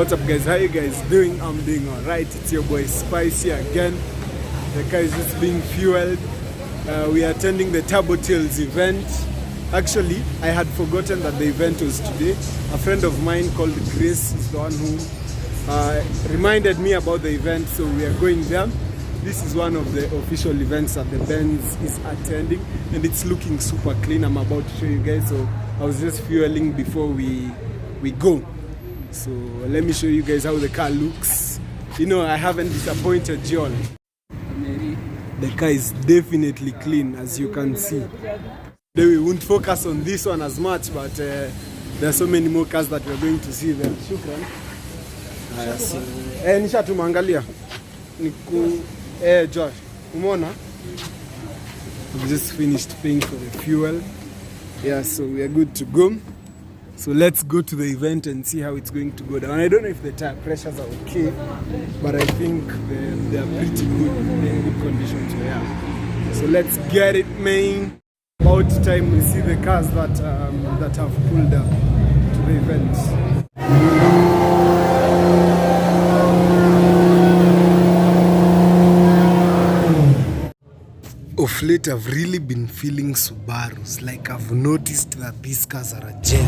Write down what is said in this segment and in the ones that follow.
What's up guys, how you guys doing? I'm doing alright. It's your boy Spicy again. The car is just being fueled. We are attending the Turbo Tales event. Actually, I had forgotten that the event was today. A friend of mine called Grace is the one who reminded me about the event, so we are going there. This is one of the official events that the Benz is attending, and it's looking super clean. I'm about to show you guys. So I was just fueling before we go. So let me show you guys how the car looks. You know, I haven't disappointed you all. The car is definitely clean, as you can see. We won't focus on this one as much, but there are so many more cars that we're going to see there. Shukran. Nisha tumangalia. Josh, umona? I've just finished paying for the fuel. Yeah, so we are good to go. So let's go to the event and see how it's going to go down. I don't know if the tire pressures are okay, but I think they are pretty good. They're in good conditions. Yeah. So let's get it, man. About time we see the cars that have pulled up to the event. Of late, I've really been feeling Subarus. Like, I've noticed that these cars are a gem.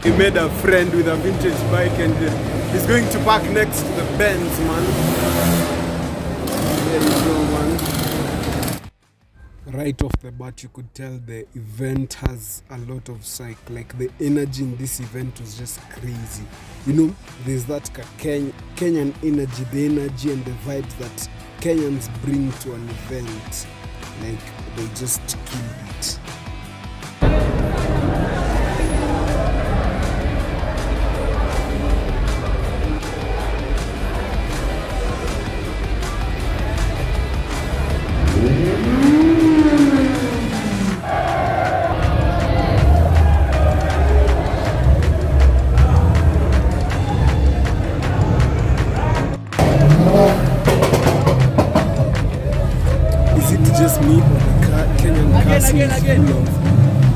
He made a friend with a vintage bike and he's going to park next to the Benz, man. There you go, man. Right off the bat, you could tell the event has a lot of psych. Like, the energy in this event was just crazy. You know, there's that Kenyan energy, the energy and the vibes that Kenyans bring to an event. Like, they just killed it. Just me or the Kenyan cars is full of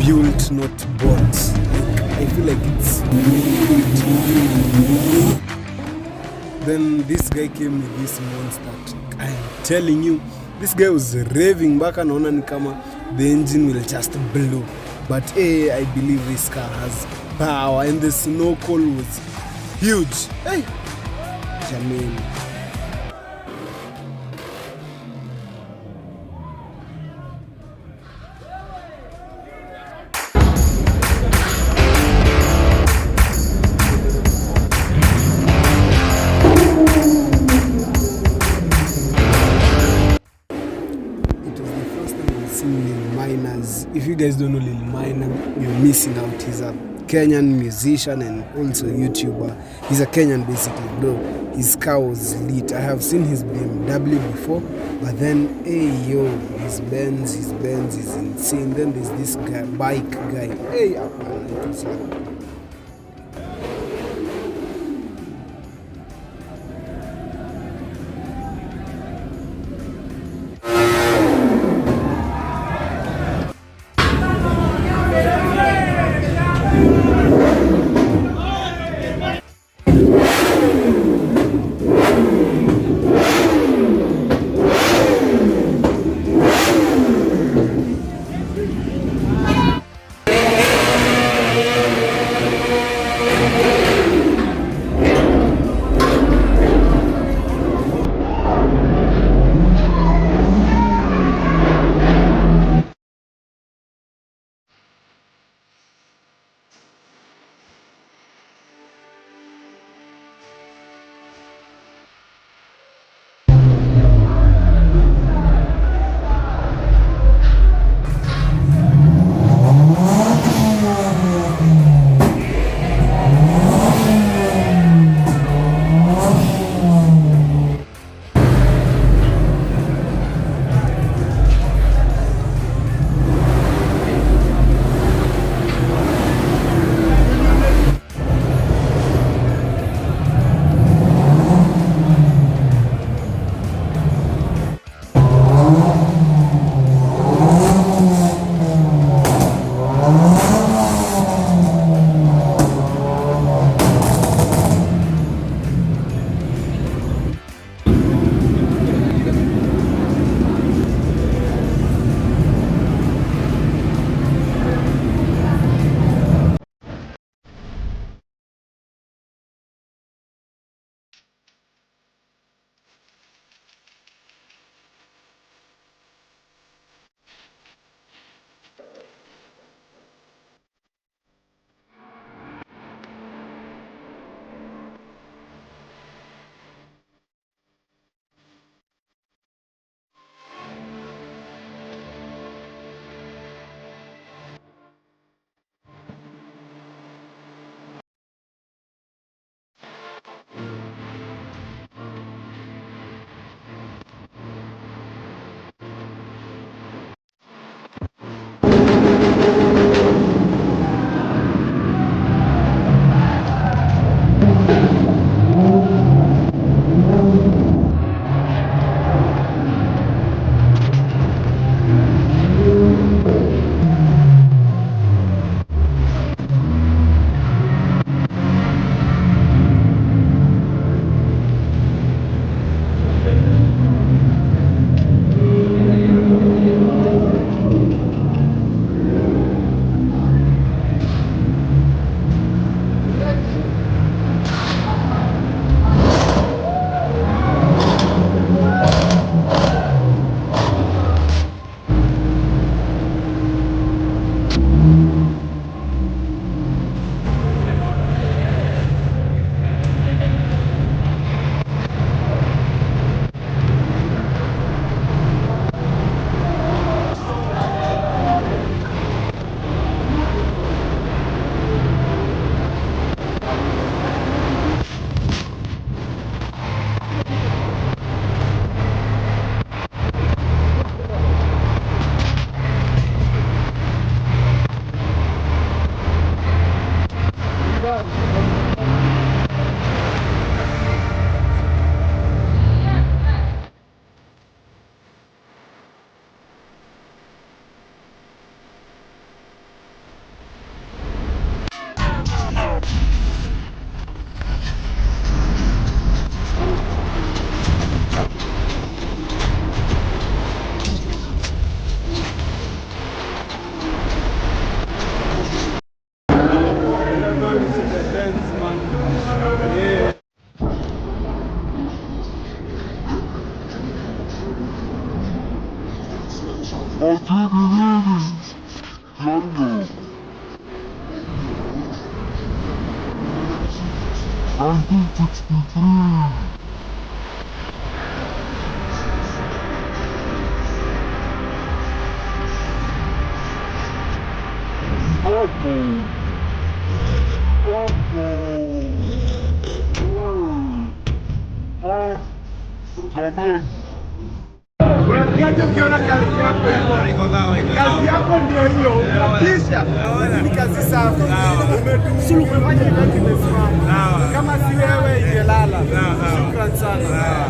built, not bought. I feel like it's really good. Then this guy came with this monster. I am telling you, this guy was raving back and on, and kama the engine will just blow. But hey, I believe this car has power, and the snow cone was huge. Hey, Jameen. If you guys don't know Lil Minor, you're missing out. He's a Kenyan musician and also YouTuber. He's a Kenyan basically, bro. His car was lit. I have seen his BMW before, but then, hey yo, his Benz is insane. Then there's this guy, bike guy. Hey, it was like, Kazi yako ndio hiyo, unapisha. Lakini kazi safi. Suluhu umefanya event imesimama. Kama si wewe ingelala. Shukrani sana.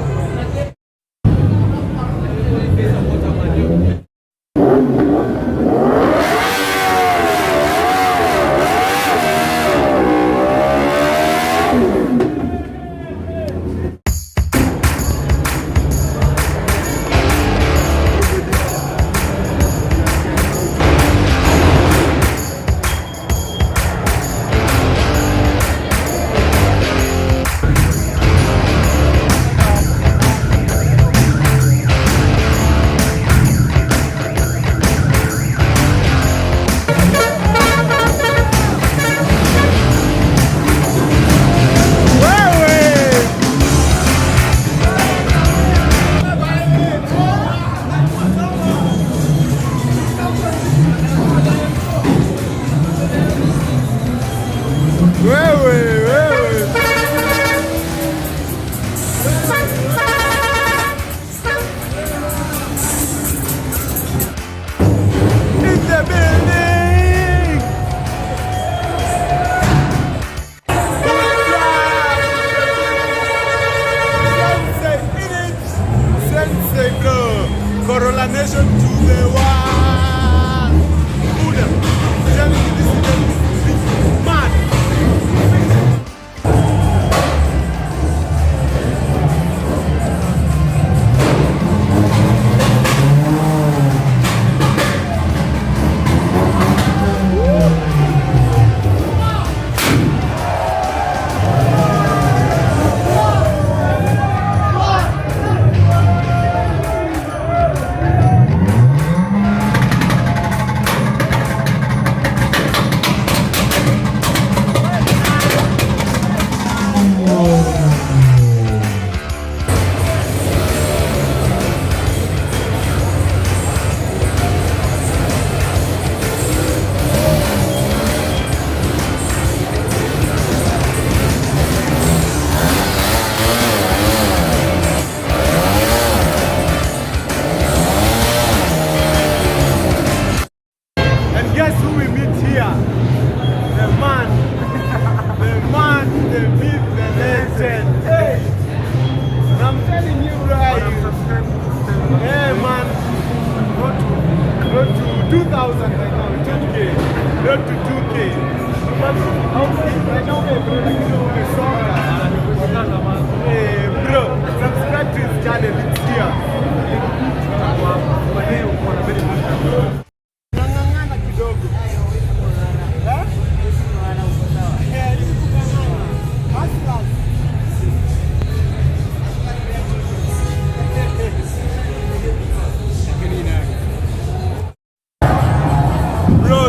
Coronation to the one. Buddha. Man.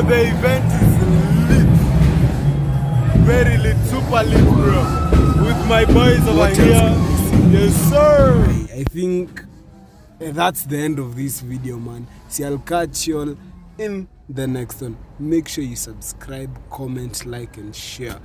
The event is lit, very lit, super lit, bro. With my boys over here. Yes, sir. I think that's the end of this video, man. See, I'll catch you all in the next one. Make sure you subscribe, comment, like, and share.